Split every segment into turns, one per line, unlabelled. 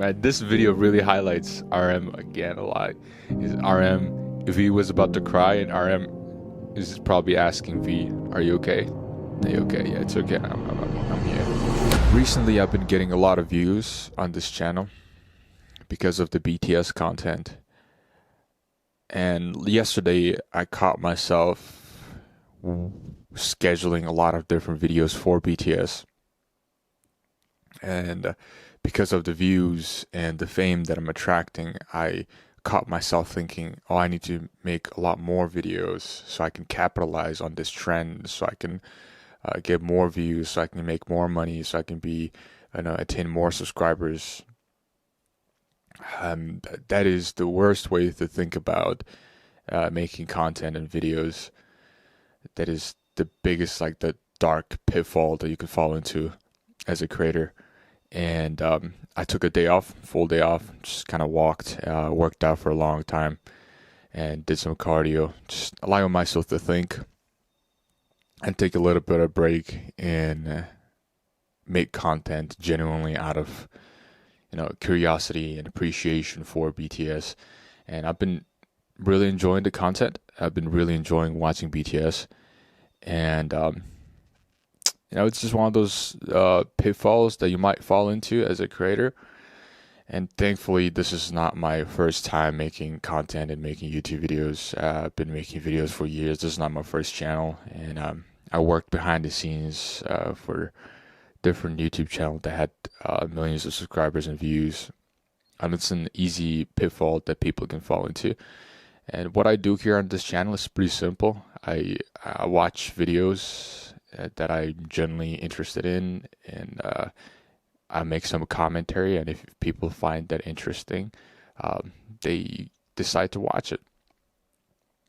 Man, this video really highlights RM again a lot. Is RM, if he was about to cry, and RM is probably asking V, "Are you okay? Are you okay? Yeah, it's okay. I'm here." Recently, I've been getting a lot of views on this channel because of the BTS content. And yesterday, I caught myself scheduling a lot of different videos for BTS. And because of the views and the fame that I'm attracting, I caught myself thinking, oh, I need to make a lot more videos so I can capitalize on this trend, so I can get more views, so I can make more money, so I can attain more subscribers. That is the worst way to think about making content and videos. That is the biggest, like the dark pitfall that you can fall into as a creator. And I took a day off, full day off, just kind of worked out for a long time and did some cardio, just allowing myself to think and take a little bit of break and make content genuinely out of curiosity and appreciation for BTS. And I've been really enjoying the content. I've been really enjoying watching BTS, and it's just one of those pitfalls that you might fall into as a creator. And thankfully, this is not my first time making content and making YouTube videos. I've been making videos for years. This is not my first channel, and I worked behind the scenes for different YouTube channels that had millions of subscribers and views. And it's an easy pitfall that people can fall into. And what I do here on this channel is pretty simple. I watch videos that I'm generally interested in, and I make some commentary, and if people find that interesting, they decide to watch it.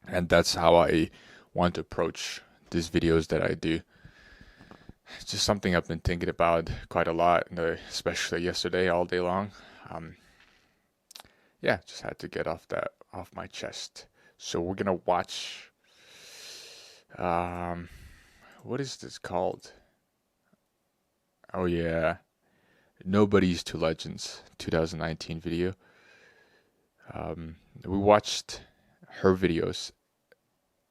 And that's how I want to approach these videos that I do. It's just something I've been thinking about quite a lot, especially yesterday all day long. Just had to get off my chest. So we're gonna watch what is this called? Oh yeah, Nobodies to Legends 2019 video. We watched her videos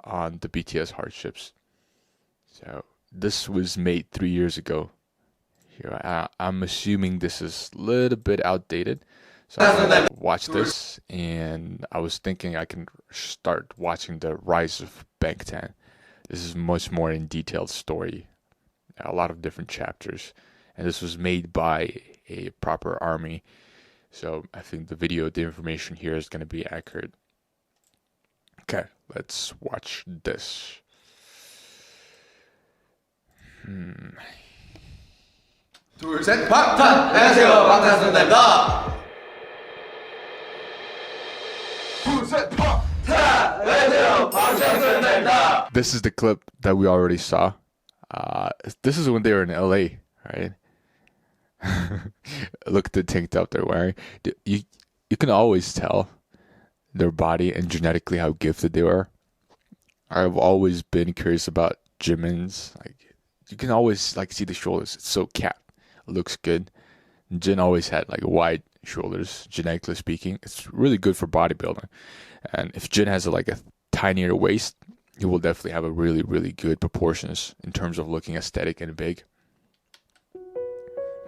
on the BTS hardships. So this was made 3 years ago. Here, I'm assuming this is a little bit outdated. So I watched this, and I was thinking I can start watching the Rise of Bangtan. This is much more in detailed story, a lot of different chapters, and this was made by a proper army. So I think the information here is going to be accurate. Okay, let's watch this.
둘, 셋, 방탄! 안녕하세요, 방탄소년단입니다. 둘, 셋, 방탄! 안녕하세요, 방탄소년단입니다.
This is the clip that we already saw. This is when they were in LA, right? Look at the tank top they're wearing. You can always tell their body and genetically how gifted they are. I've always been curious about Jimin's. Like, you can always see the shoulders. It's so cat. It looks good. Jin always had wide shoulders, genetically speaking. It's really good for bodybuilding. And if Jin has a tinier waist, he will definitely have a really, really good proportions in terms of looking aesthetic and big.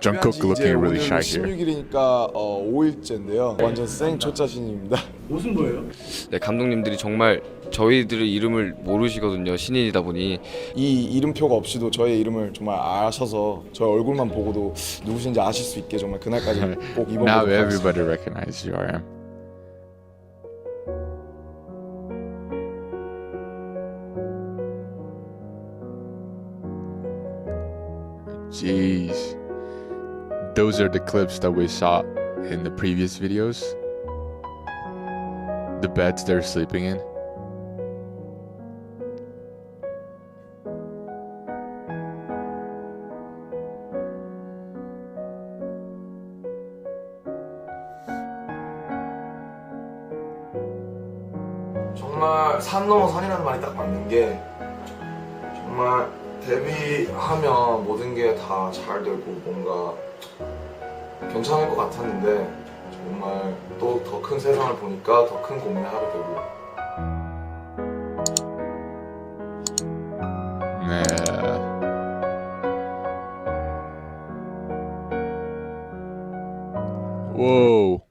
Jungkook looking really shy here.
16일이니까 5일째인데요. 완전 생초짜신입니다.
무슨 거예요?
네, 감독님들이 정말 저희들의 이름을 모르시거든요. 신인이다 보니.
이 이름표가 없이도 저의 이름을 정말 아셔서 저의 얼굴만 보고도 누구신지 아실 수 있게 정말 그날까지 꼭 입어보도록
Now
하겠습니다.
everybody recognizes you, RM. Jeez. Those are the clips that we saw in the previous videos. The beds they're sleeping in.
정말 산 넘어 산이라는 말이 딱 맞는 게 정말 데뷔하면 모든 게 다 잘 되고 뭔가 괜찮을 것 같았는데 정말 또 더 큰 세상을 보니까 더 큰 고민을 하게 되고.
네. Whoa.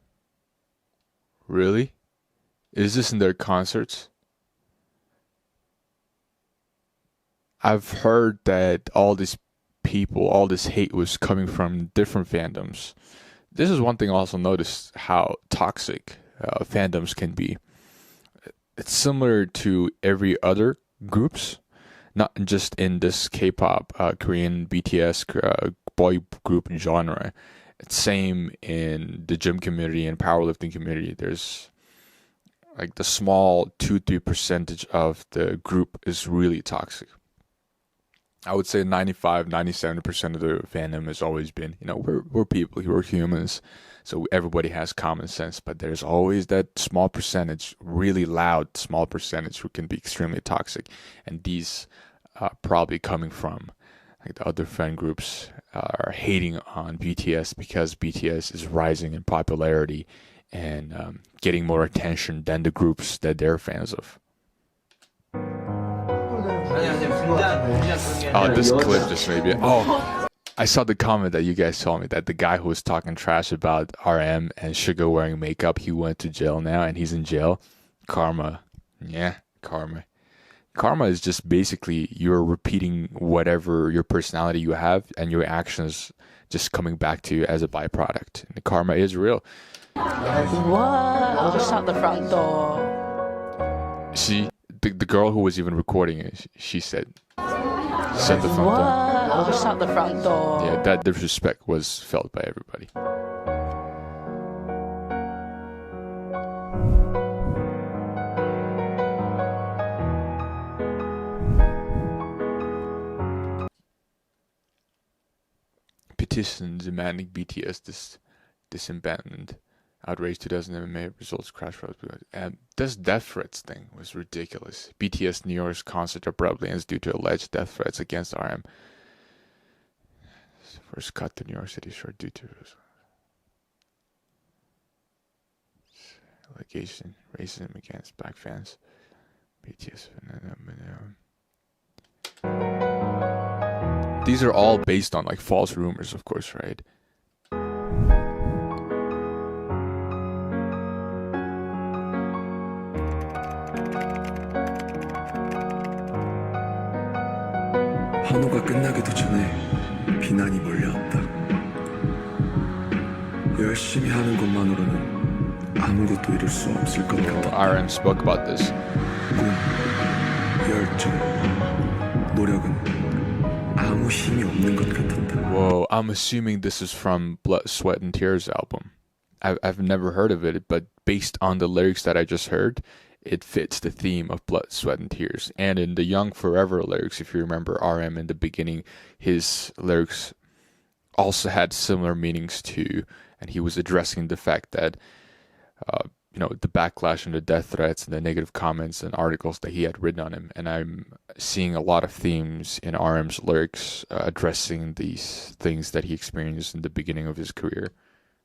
Really? Is this in their concerts? I've heard that all these people, all this hate was coming from different fandoms. This is one thing I also noticed how toxic fandoms can be. It's similar to every other groups, not just in this K-pop, Korean BTS boy group genre. It's same in the gym community and powerlifting community. There's like the small 2-3% of the group is really toxic. I would say 95-97% of the fandom has always been, we're people, we're humans, so everybody has common sense, but there's always that small percentage, really loud small percentage who can be extremely toxic, and these probably coming from like the other fan groups are hating on BTS because BTS is rising in popularity and getting more attention than the groups that they're fans of. Oh, this clip just made me. Oh, I saw the comment that you guys told me that the guy who was talking trash about RM and Suga wearing makeup, he went to jail now and he's in jail. Karma. Yeah, karma. Karma is just basically you're repeating whatever your personality you have and your actions just coming back to you as a byproduct. And the karma is real.
What? I'll just shut the front door.
See, the girl who was even recording it, she said, shut the front
What?
door.
I'll just shut the front door.
Yeah, that disrespect was felt by everybody. Petition demanding BTS disbandment. Outrage 2000 MMA results crash road. And this death threats thing was ridiculous. BTS New York's concert abruptly ends due to alleged death threats against RM. First cut to New York City short due to allegation racism against black fans. BTS. These are all based on like false rumors, of course, right?
환호가 끝나기도 전에 비난이 몰려왔다. 열심히 하는 것만으로는 아무것도 이룰 수 없을 것 같다.
RM spoke about this.
꿈, 열정, 노력은 아무 힘이 없는 것 같았다.
Whoa, I'm assuming this is from Blood, Sweat and Tears album. I've never heard of it, but based on the lyrics that I just heard, it fits the theme of Blood, Sweat, and Tears. And in the Young Forever lyrics, if you remember RM in the beginning, his lyrics also had similar meanings too. And he was addressing the fact that, the backlash and the death threats and the negative comments and articles that he had written on him. And I'm seeing a lot of themes in RM's lyrics addressing these things that he experienced in the beginning of his career.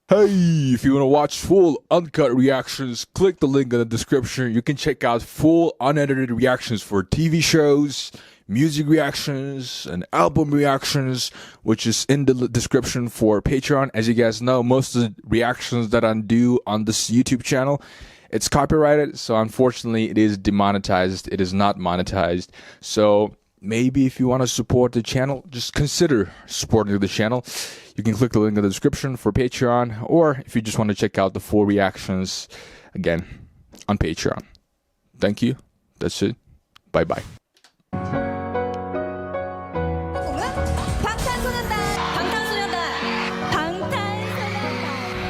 Hey, if you want to watch full uncut reactions, click the link in the description. You can check out full unedited reactions for TV shows, music reactions, and album reactions, which is in the description for Patreon. As you guys know, most of the reactions that I do on this YouTube channel, it's copyrighted, so unfortunately it is demonetized. It is not monetized. So maybe if you want to support the channel, just consider supporting the channel. You can click the link in the description for Patreon, or if you just want to check out the full reactions, again, on Patreon. Thank you. That's it. Bye-bye.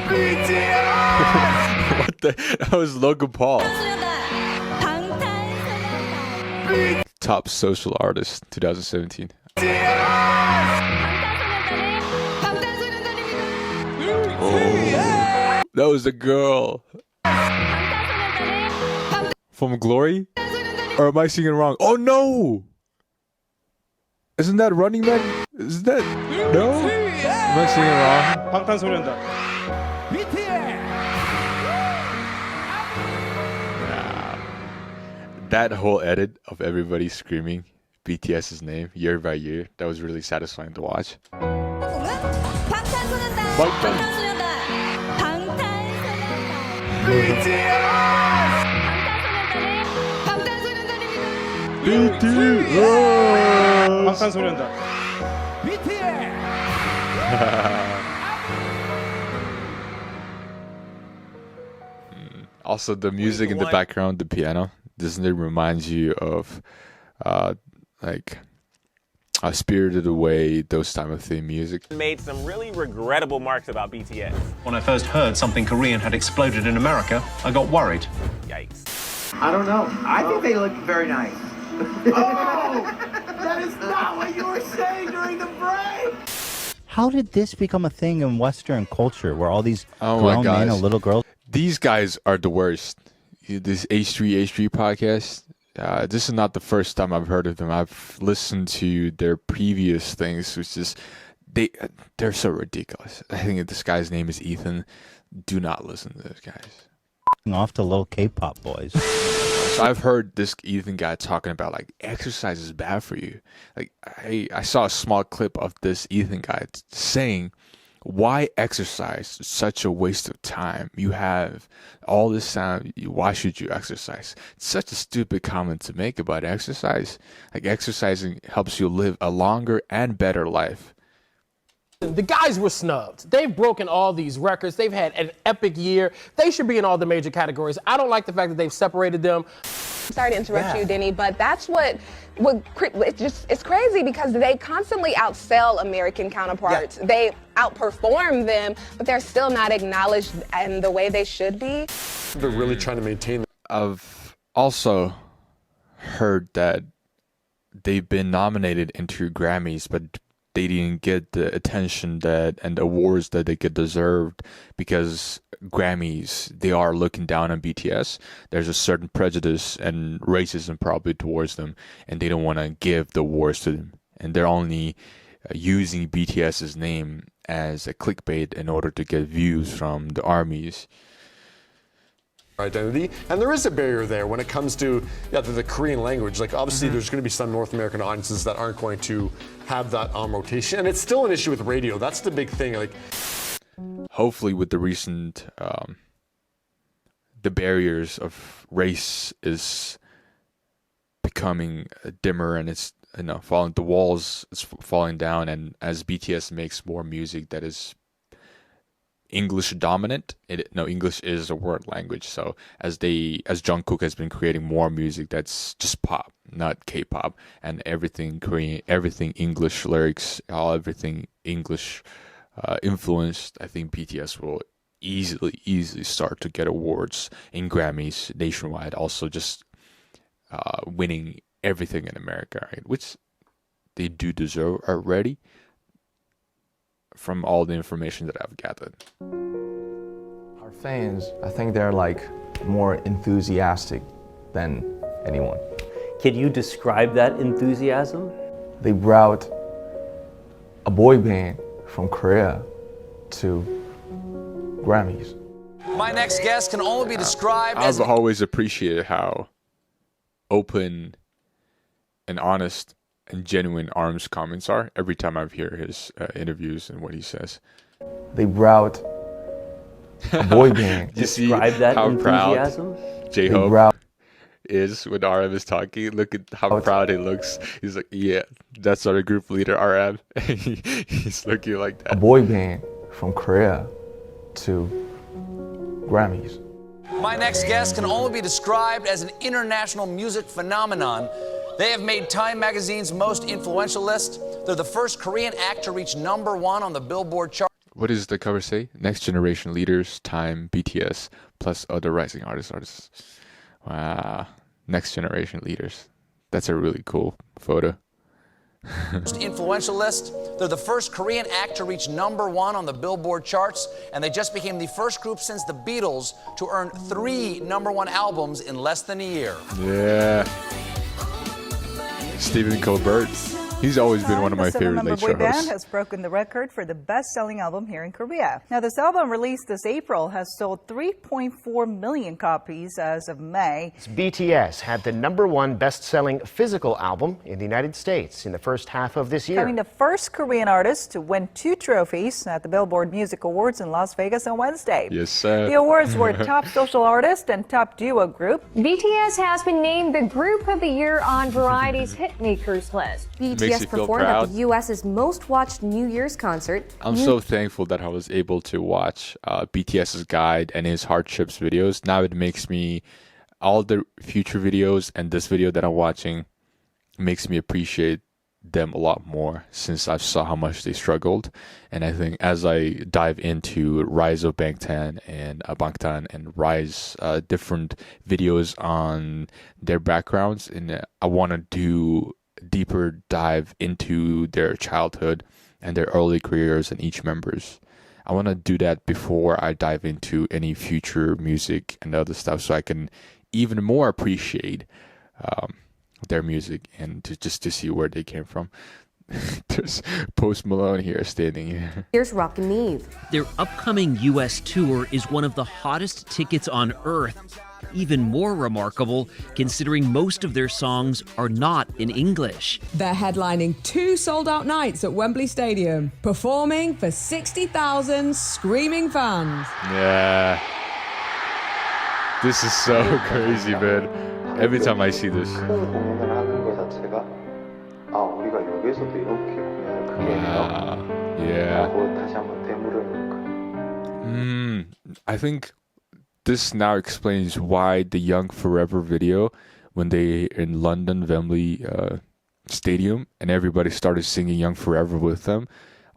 BTS!
What the? That was Logan Paul. Top social artist 2017. That was the girl from Glory? Or am I singing wrong? Oh no! Isn't that Running Man? Is that no? Am I singing wrong?
방탄소년단
That whole edit of everybody screaming BTS's name year by year, that was really satisfying to watch.
방탄소년단 방탄소년단 방탄소년단의
방탄소년단.
Also, the music in the background, the piano, doesn't it remind you of like Spirited Away, those type of theme music?
Made some really regrettable marks about BTS.
When I first heard something Korean had exploded in America, I got worried.
Yikes.
I don't know. I think they look very nice.
Oh! That is not what you were saying during the break!
How did this become a thing in Western culture where all these
Oh
grown
my
men
gosh.
and little girls?
These guys are the worst. This H3 podcast, this is not the first time I've heard of them. I've listened to their previous things, which is they're so ridiculous. I think this guy's name is Ethan. Do not listen to those guys.
Off to little K-pop boys.
So I've heard this Ethan guy talking about like exercise is bad for you. Like I saw a small clip of this Ethan guy saying, why exercise? It's such a waste of time. You have all this time. Why should you exercise? It's such a stupid comment to make about exercise. Like exercising helps you live a longer and better life.
The guys were snubbed. They've broken all these records. They've had an epic year. They should be in all the major categories. I don't like the fact that they've separated them.
Sorry to interrupt you, Denny, but that's it's crazy because they constantly outsell American counterparts. Yeah. They outperform them, but they're still not acknowledged in the way they should be.
They're really trying to maintain.
I've also heard that they've been nominated into Grammys, but they didn't get the attention and awards that they get deserved because Grammys, they are looking down on BTS. There's a certain prejudice and racism probably towards them, and they don't want to give the awards to them. And they're only using BTS's name as a clickbait in order to get views from the armies.
Identity, and there is a barrier there when it comes to the Korean language. Like obviously there's going to be some North American audiences that aren't going to have that rotation, and it's still an issue with radio. That's the big thing. Like
hopefully with the recent the barriers of race is becoming dimmer, and it's falling, the walls is falling down, and as BTS makes more music that is English dominant, English is a world language. So as Jungkook has been creating more music that's just pop, not K-pop, and everything Korean, everything English lyrics, everything English influenced, I think BTS will easily start to get awards in Grammys nationwide. Also, just winning everything in America, right? Which they do deserve already, from all the information that I've gathered.
Our fans, I think they're like more enthusiastic than anyone.
Can you describe that enthusiasm?
They brought a boy band from Korea to Grammys.
My next guest can only be described
I've always appreciated how open and honest and genuine Arm's comments are every time I hear his interviews and what he says.
They brought a boy band.
You see how proud J-Hope is when RM is talking? Look at how proud he looks. He's like, yeah, that's our group leader, RM. He's looking like that.
A boy band from Korea to Grammys.
My next guest can only be described as an international music phenomenon. They have made Time Magazine's most influential list. They're the first Korean act to reach #1 on the Billboard chart.
What does the cover say? Next generation leaders, Time, BTS, plus other rising artists. Wow. Next generation leaders. That's a really cool photo.
Most influential list. They're the first Korean act to reach #1 on the Billboard charts, and they just became the first group since the Beatles to earn 3 #1 albums in less than a year.
Yeah. Stephen Colbert. He's always been one of my
the
favorite
seven-member
late
boy
show
band
hosts.
has broken the record for the best-selling album here in Korea. Now, this album, released this April, has sold 3.4 million copies as of May.
BTS had the #1 best-selling physical album in the United States in the first half of this year.
Becoming the first Korean artist to win 2 trophies at the Billboard Music Awards in Las Vegas on Wednesday.
Yes, sir.
The awards were Top Social Artist and Top Duo Group.
BTS has been named the Group of the Year on Variety's Hitmakers list.
Makes you feel proud.
U.S.'s most watched New Year's concert.
I'm so thankful that I was able to watch BTS's guide and his hardships videos. Now it makes me, all the future videos and this video that I'm watching makes me appreciate them a lot more since I saw how much they struggled. And I think as I dive into Rise of Bangtan and Bangtan and Rise different videos on their backgrounds, and I want to do deeper dive into their childhood and their early careers and each members. I want to do that before I dive into any future music and other stuff, so I can even more appreciate their music and to see where they came from. There's Post Malone here standing here.
Here's Rockin' Eve.
Their upcoming U.S. tour is one of the hottest tickets on earth. Even more remarkable, considering most of their songs are not in English.
They're headlining 2 sold-out nights at Wembley Stadium, performing for 60,000 screaming fans.
Yeah. This is so crazy, man. Every time I see this. Yeah. I think this now explains why the Young Forever video, when they in London Wembley Stadium and everybody started singing Young Forever with them,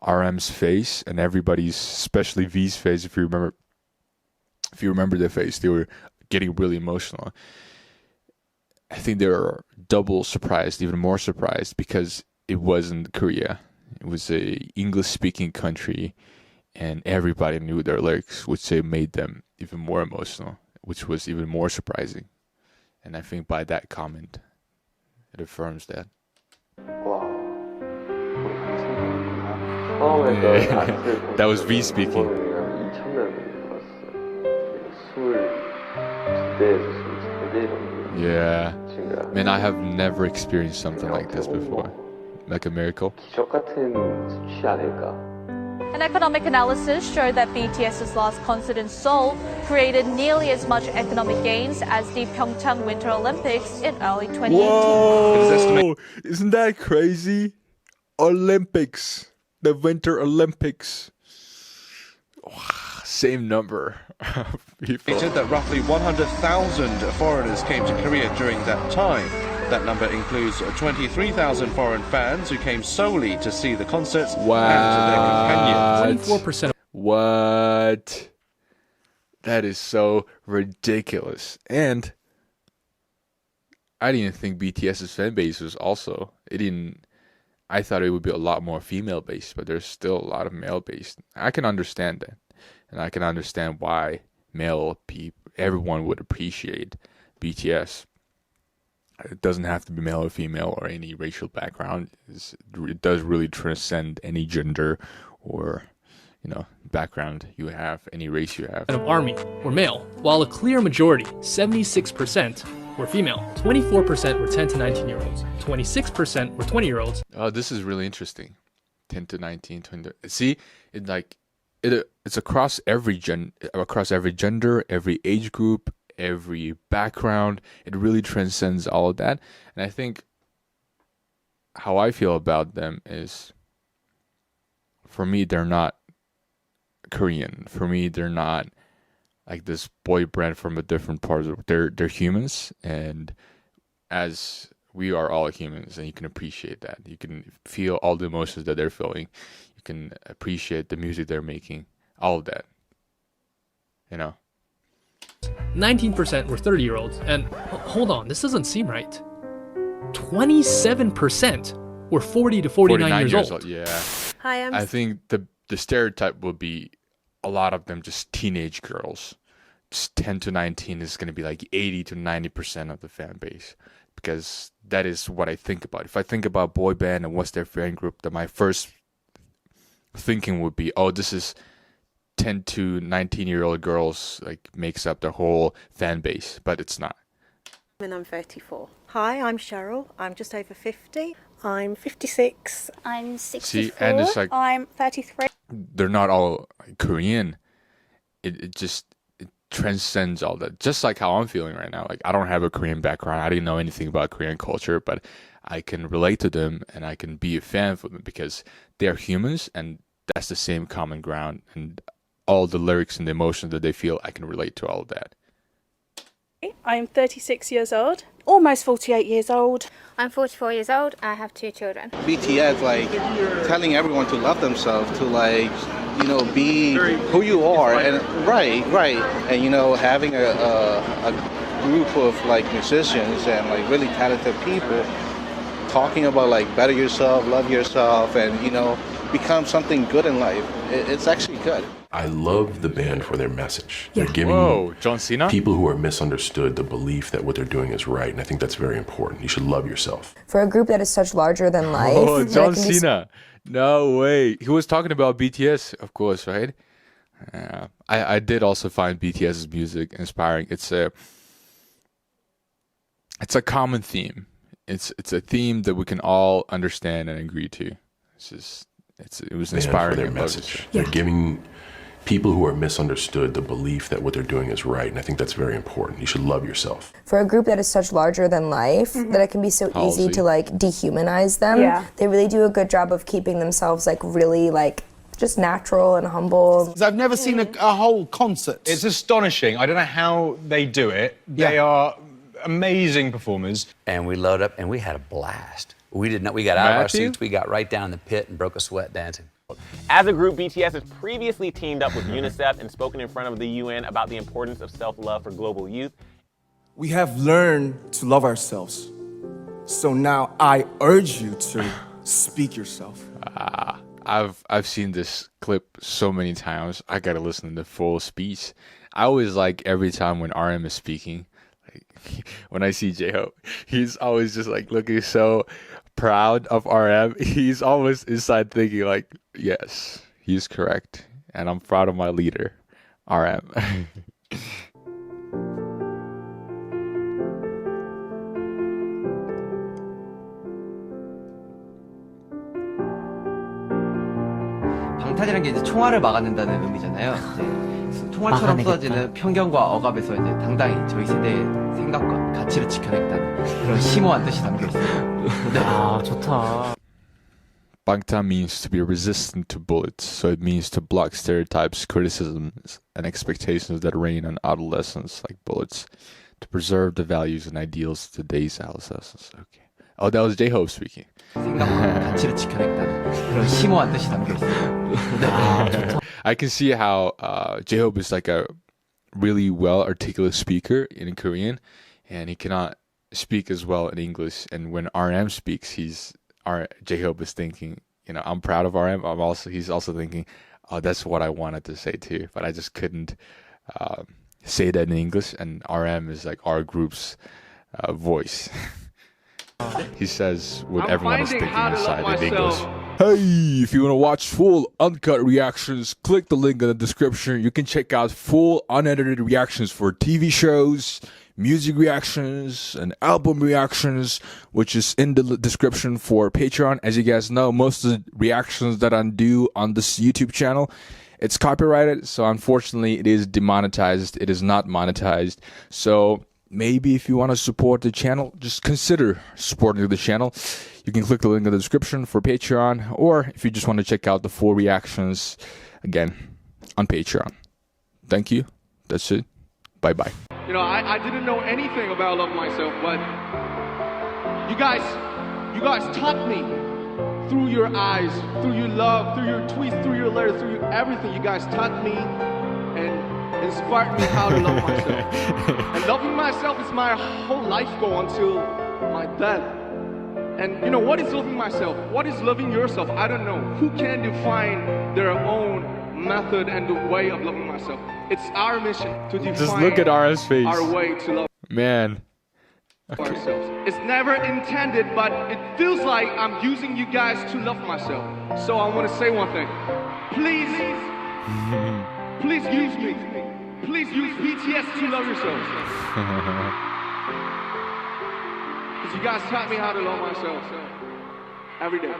RM's face and everybody's, especially V's face, if you remember their face, they were getting really emotional. I think they were double surprised, even more surprised, because it wasn't Korea. It was a English-speaking country, and everybody knew their lyrics, which they made them even more emotional, which was even more surprising. And I think by that comment, it affirms that. Yeah. That was V speaking. Yeah. Man, I have never experienced something like this before. Like a miracle.
An economic analysis showed that BTS's last concert in Seoul created nearly as much economic gains as the Pyeongchang Winter Olympics in early 2018.
Whoa! Isn't that crazy? Olympics. The Winter Olympics. Same number of people.
It said that roughly 100,000 foreigners came to Korea during that time. That number includes 23,000 foreign fans who came solely to see the concerts and their companions.
24%. What? That is so ridiculous. And I didn't think BTS's fan base was also. I thought it would be a lot more female based, but there's still a lot of male based. I can understand that. And I can understand why everyone would appreciate BTS. It doesn't have to be male or female or any racial background. It does really transcend any gender or, background you have, any race you have.
Of army were male, while a clear majority, 76%, were female. 24% were 10 to 19-year-olds. 26% were 20-year-olds.
Oh, this is really interesting. 10 to 19, 20. See, it's across every gender, every age group, every background. It really transcends all of that. And I think how I feel about them is, for me, they're not Korean. For me, they're not like this boy band from a different part of they're humans, and as we are all humans, and you can appreciate that. You can feel all the emotions that they're feeling. You can appreciate the music they're making. All of that.
19% were 30-year-olds. And hold on, this doesn't seem right. 27% were 40 to 49 years old.
Yeah.
Hi,
I think the stereotype will be a lot of them just teenage girls. Just 10 to 19 is going to be like 80 to 90% of the fan base. because that is what I think about. If I think about boy band and what's their fan group, then my first thinking would be, oh, this is 10 to 19-year-old girls, like makes up the whole fan base, but it's not.
And I'm 34. Hi, I'm Cheryl. I'm just over 50. I'm 56. I'm 64.
See, and it's like
I'm 33.
they're not all Korean. It transcends all that. Just like how I'm feeling right now. Like I don't have a Korean background. I didn't know anything about Korean culture, but I can relate to them and I can be a fan for them because they're humans and that's the same common ground. And all the lyrics and the emotions that they feel, I can relate to all of that.
I'm 36 years old, almost 48 years old.
I'm 44 years old. I have 2 children.
BTS, like, telling everyone to love themselves, to, like, you know, be who you are. And right. And, you know, having a group of, like, musicians and, like, really talented people talking about, like, better yourself, love yourself, and, you know, become something good in life. It's actually good.
I love the band for their message. They're giving
John Cena?
people who are misunderstood the belief that what they're doing is right, and I think that's very important. You should love yourself.
For a group that is such larger than life.
Oh, John Cena. No way. He was talking about BTS, of course, right? I did also find BTS's music inspiring. It's a common theme. It's a theme that we can all understand and agree to. It was inspiring.
For their message. They're giving people who are misunderstood the belief that what they're doing is right, and I think that's very important. You should love yourself.
For a group that is such larger than life, that it can be so easy to like dehumanize them.
Yeah.
They really do a good job of keeping themselves like really like just natural and humble.
I've never seen a whole concert.
It's astonishing. I don't know how they do it. They are amazing performers.
And we load up and we had a blast. We did not. We got out of our seats. We got right down in the pit and broke a sweat dancing.
As a group, BTS has previously teamed up with UNICEF and spoken in front of the UN about the importance of self-love for global youth.
We have learned to love ourselves. So now I urge you to speak yourself.
I've seen this clip so many times. I gotta listen to the full speech. I always like every time when RM is speaking. Like when I see J-Hope, he's always just like looking so proud of RM. He's always inside thinking like, yes, he's correct. And I'm proud of my leader, RM.
방탄이라는 게 이제 총알을 막아낸다는 의미잖아요. 이제 총알처럼 쏟아지는 편견과 억압에서 이제 당당히 저희 세대의 생각과 가치를 지켜내겠다는 그런 심오한 뜻이 담겨 있어요.
아, 좋다.
Bangtan means to be resistant to bullets, so it means to block stereotypes, criticisms, and expectations that reign on adolescents like bullets, to preserve the values and ideals of today's adolescents. Okay. Oh, that was J-Hope speaking.
생각과 가치를 지켜내겠다는 그런 심오한 뜻이 담겨 있어요.
I can see how J-Hope is like a really well-articulate speaker in Korean, and he cannot speak as well in English. And when RM speaks, J-Hope is thinking, you know, I'm proud of RM. He's also thinking, oh, that's what I wanted to say too, but I just couldn't say that in English. And RM is like our group's voice. He says what everyone is thinking inside in English. Hey, if you want to watch full uncut reactions, click the link in the description. You can check out full unedited reactions for TV shows, music reactions, and album reactions, which is in the description for Patreon. As you guys know, most of the reactions that I do on this YouTube channel, it's copyrighted, so unfortunately it is demonetized. It is not monetized. So maybe if you want to support the channel, just consider supporting the channel. You can click the link in the description for Patreon, or if you just want to check out the full reactions, again, on Patreon. Thank you. That's it. Bye-bye.
You know, I didn't know anything about loving myself, but you guys taught me through your eyes, through your love, through your tweets, through your letters, through everything. You guys taught me and inspired me how to love myself. And loving myself is my whole life goal until my death. And you know, what is loving myself? What is loving yourself? I don't know. Who can define their own method and the way of loving myself? It's our mission to define
just look at RM's face.
Our way to love.
Man,
ourselves. It's never intended, but it feels like I'm using you guys to love myself. So I want to say one thing. Please use me. Please use BTS to love yourselves. Because you guys taught me how to love myself every day.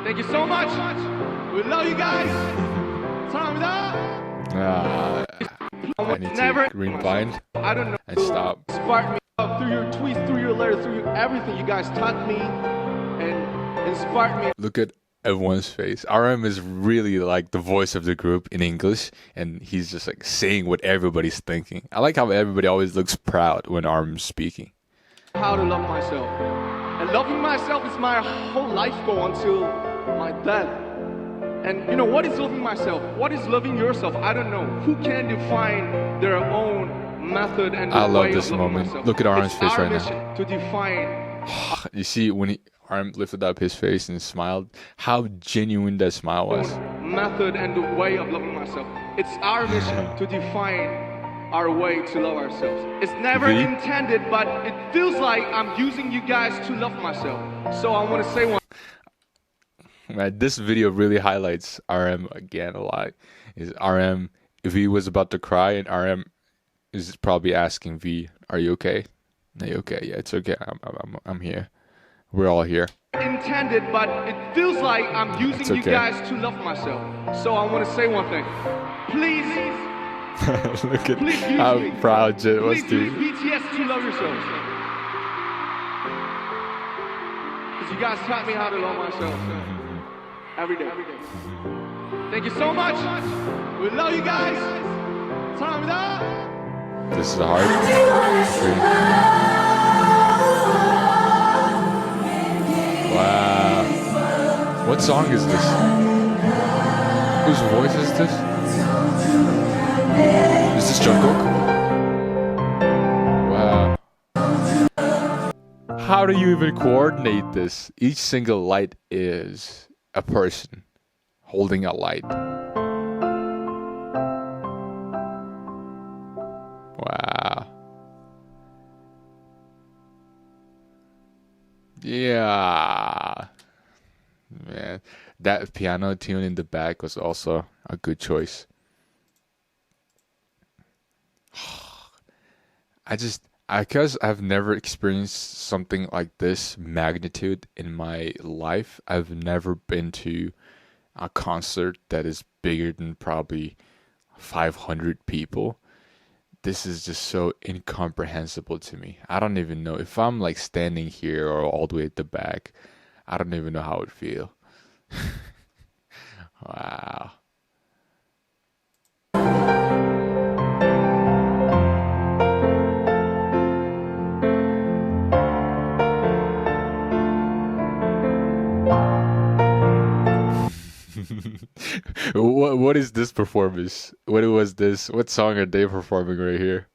Thank you so much. We love you guys.
I need to rewind
I don't know.
and stop.
Inspired me up through your tweets, through your letters, through everything. You guys taught me and inspired me.
Look at everyone's face. RM is really like the voice of the group in English, and he's just like saying what everybody's thinking. I like how everybody always looks proud when RM's speaking.
How to love myself. And loving myself is my whole life goal until my death. And you know, what is loving myself? What is loving yourself? I don't know. Who can define their own method and
I love
way
this
of loving
moment.
myself?
Look at RM's
It's
face
our
right
mission
now.
to define.
You see when RM lifted up his face and smiled, how genuine that smile was.
Method and the way of loving myself. It's our mission to define our way to love ourselves. It's never intended, but it feels like I'm using you guys to love myself. So I want to say one.
Man, this video really highlights RM again a lot. Is RM, V was about to cry, and RM is probably asking V, "Are you okay? Are you okay? Yeah, it's okay. I'm here. We're all here."
Intended, but it feels like I'm using you guys to love myself. So I want to say one thing. Please.
Look at how proud Jit was
Please use
too.
BTS to love yourselves. Because you guys taught me how to love myself every day. Thank you so much. We love you guys.
This is hard. Wow. What song is this? Whose voice is this? Is this Jungkook? Wow. How do you even coordinate this? Each single light is a person holding a light. Wow. Yeah. Man, that piano tune in the back was also a good choice. Because I've never experienced something like this magnitude in my life. I've never been to a concert that is bigger than probably 500 people. This is just so incomprehensible to me. I don't even know if I'm like standing here or all the way at the back. I don't even know how it would feel. Wow. What is this performance? What was this? What song are they performing right here?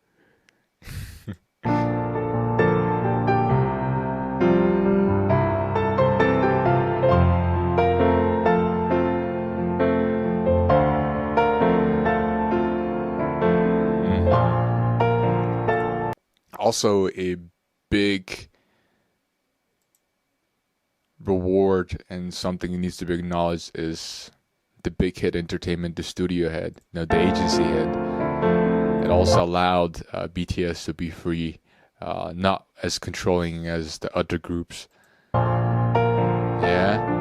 Also, a big reward and something that needs to be acknowledged is the Big Hit Entertainment, the studio head, the agency head. It also allowed BTS to be free, not as controlling as the other groups. Yeah.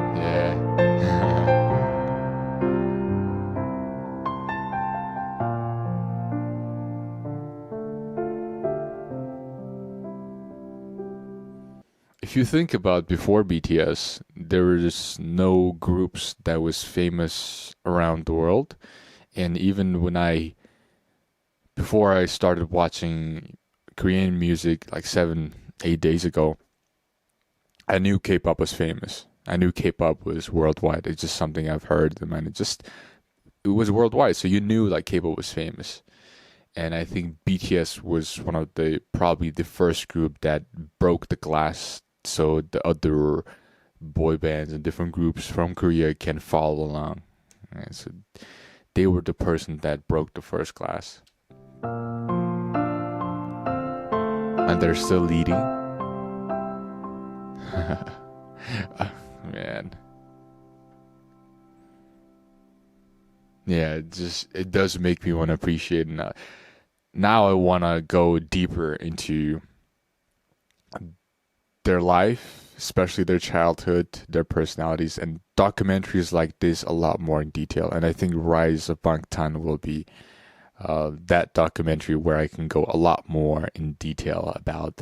If you think about before BTS, there were just no groups that was famous around the world. And even before I started watching Korean music like 7-8 days ago, I knew K-pop was famous. I knew K-pop was worldwide. It's just something I've heard, and it was worldwide. So you knew like K-pop was famous. And I think BTS was one of probably the first group that broke the glass so the other boy bands and different groups from Korea can follow along. And so they were the person that broke the first glass. and they're still leading. Man. Yeah, it does make me want to appreciate it. Now I want to go deeper into their life, especially their childhood, their personalities, and documentaries like this a lot more in detail. And I think Rise of Bangtan will be that documentary where I can go a lot more in detail about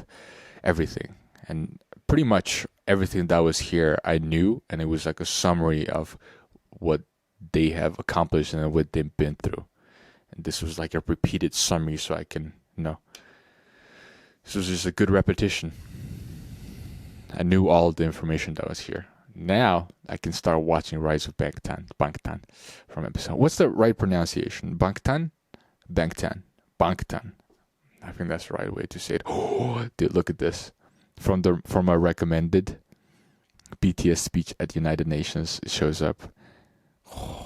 everything. And pretty much everything that was here I knew, and it was like a summary of what they have accomplished and what they've been through. And this was like a repeated summary, so I can, this was just a good repetition. I knew all the information that was here. Now I can start watching Rise of Bangtan from episode. What's the right pronunciation? Bangtan? Bangtan. Bangtan. I think that's the right way to say it. Oh, dude, look at this. From a recommended BTS speech at United Nations, it shows up. Oh.